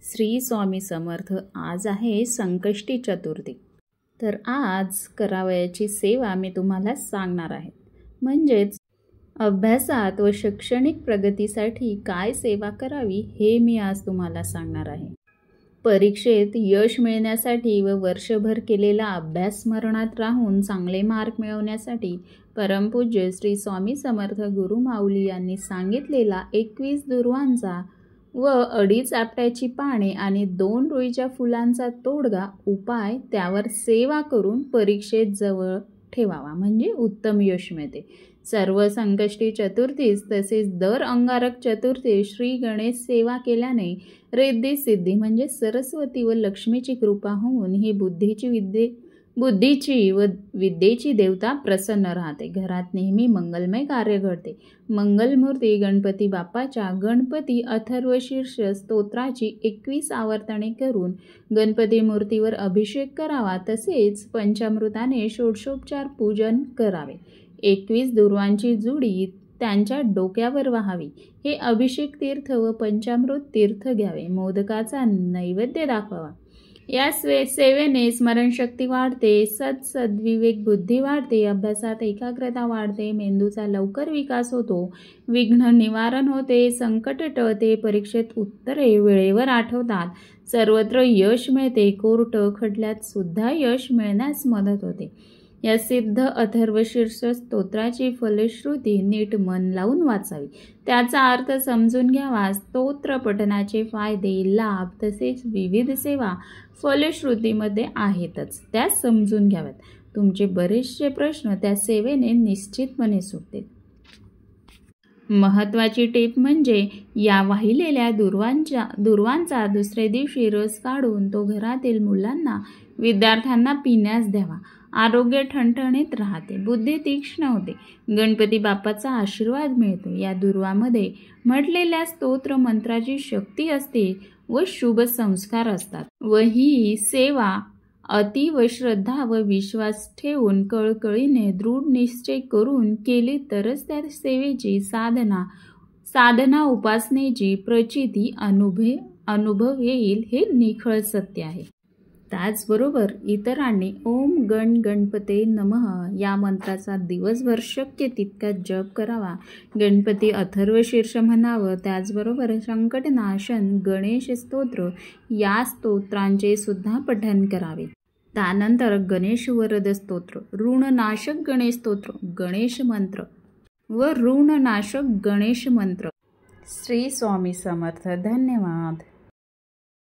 श्री स्वामी समर्थ. आज आहे संकष्टी चतुर्थी. तर आज करावयाची सेवा मी तुम्हाला सांगणार आहे. म्हणजेच अभ्यासात व शैक्षणिक प्रगतीसाठी काय सेवा करावी हे मी आज तुम्हाला सांगणार आहे. परीक्षेत यश मिळण्यासाठी व वर्षभर केलेला अभ्यास स्मरणात राहून चांगले मार्क मिळवण्यासाठी परमपूज्य श्री स्वामी समर्थ गुरु माऊली यांनी सांगितलेला 21 दुर्वांचा व 2.5 आपट्याची पाने आणि 2 रुईच्या फुलांचा तोडगा उपाय त्यावर सेवा करून परीक्षेत जवळ ठेवावा, म्हणजे उत्तम यश मिळते. सर्व संकष्टी चतुर्थीस तसेच दर अंगारक चतुर्थी श्री गणेश सेवा केल्याने रिद्धी सिद्धी म्हणजे सरस्वती व लक्ष्मीची कृपा होऊन ही बुद्धीची व विद्येची देवता प्रसन्न राहते. घरात नेहमी मंगलमय कार्य घडते. मंगलमूर्ती गणपती बाप्पाच्या गणपती अथर्वशीर्ष स्तोत्राची 21 आवर्तने करून गणपती मूर्तीवर अभिषेक करावा. तसेच पंचामृताने षोडशोपचार पूजन करावे. 21 दुर्वांची जुडी त्यांच्या डोक्यावर व्हावी. हे अभिषेक तीर्थ व पंचामृत तीर्थ घ्यावे. मोदकाचा नैवेद्य दाखवावा. या सेवेने स्मरणशक्ती वाढते, सद्विवेक बुद्धी वाढते, अभ्यासात एकाग्रता वाढते, मेंदूचा लवकर विकास होतो, विघ्न निवारण होते, संकट टळते, परीक्षेत उत्तरे वेळेवर आठवतात, सर्वत्र यश मिळते, कोर्ट खटल्यात सुद्धा यश मिळण्यास मदत होते. या सिद्ध अथर्वशीर्ष स्तोत्राची फलश्रुती नीट मन लावून वाचावी. त्याचा अर्थ समजून घ्यावा. स्तोत्र पठणाचे फायदे, लाभ तसेच विविध सेवा फलश्रुतीमध्ये आहेतच, त्या समजून घ्याव्यात. तुमचे बरेचसे प्रश्न त्या सेवेने निश्चितपणे सुटतील. महत्त्वाची टीप म्हणजे या वाहिलेल्या दुर्वांचा दुसऱ्या दिवशी रस काढून तो घरातील मुलांना, विद्यार्थ्यांना पिण्यास द्यावा. आरोग्य ठणठणीत राहते, बुद्धी तीक्ष्ण होते, गणपती बाप्पाचा आशीर्वाद मिळतो. या दुर्वामध्ये म्हटलेल्या स्तोत्र मंत्राची शक्ती असते व शुभ संस्कार असतात व ही सेवा अतीव श्रद्धा व विश्वास ठेवून कळकळीने दृढ निश्चय करून केली तरच त्या सेवेची साधना उपासनेची प्रचिती अनुभव येईल, हे निखळ सत्य आहे. त्याचबरोबर इतरांनी ओम गण गणपते नमः या मंत्राचा दिवसभर शक्य तितका जप करावा. गणपती अथर्वशीर्ष म्हणावं. त्याचबरोबर संकटनाशन गणेश स्तोत्र या स्तोत्रांचे सुद्धा पठण करावे. त्यानंतर गणेश वरद स्तोत्र, ऋणनाशक गणेश स्तोत्र, गणेश मंत्र व ऋणनाशक गणेश मंत्र. श्री स्वामी समर्थ. धन्यवाद.